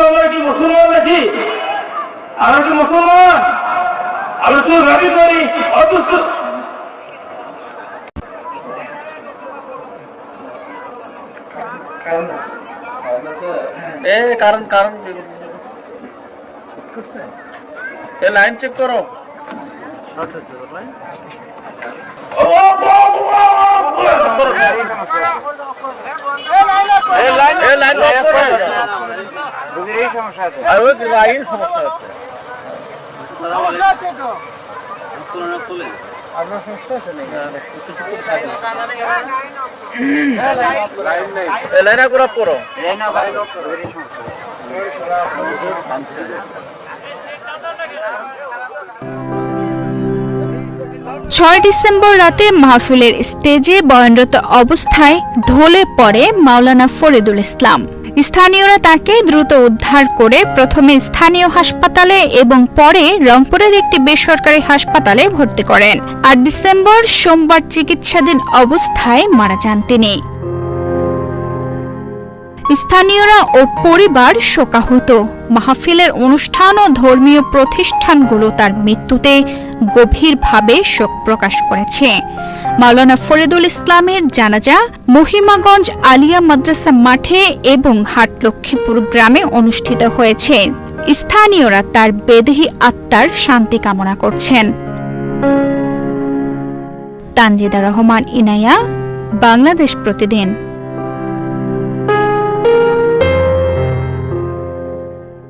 আমরা কি মুসলমান নাকি? আমরা কি মুসলমান? আমরা শুধু দাবি করি অথচ কারণ লাইন চেক করো। লাইন করে পড়ো। 6 ডিসেম্বর রাতে মাহফিলের স্টেজে বয়ানরত অবস্থায় ঢলে পড়ে মাওলানা ফরিদুল ইসলাম। স্থানীয়রা তাকে দ্রুত উদ্ধার করে প্রথমে স্থানীয় হাসপাতালে এবং পরে রংপুরের একটি বেসরকারি হাসপাতালে ভর্তি করেন। 8 ডিসেম্বর সোমবার চিকিৎসাধীন অবস্থায় মারা যান তিনি। স্থানীয়রা ও পরিবার শোকাহত। মাহফিলের অনুষ্ঠান ও ধর্মীয় প্রতিষ্ঠানগুলো তার মৃত্যুতে গভীরভাবে শোক প্রকাশ করেছে। মাওলানা ফরিদুল ইসলামের জানাজা মহিমাগঞ্জ আলিয়া মাদ্রাসা মাঠে এবং হাটলক্ষ্মীপুর গ্রামে অনুষ্ঠিত হয়েছে। স্থানীয়রা তার বেদেহী আত্মার শান্তি কামনা করছেন। তানজিদা রহমান ইনায়া, বাংলাদেশ প্রতিদিন।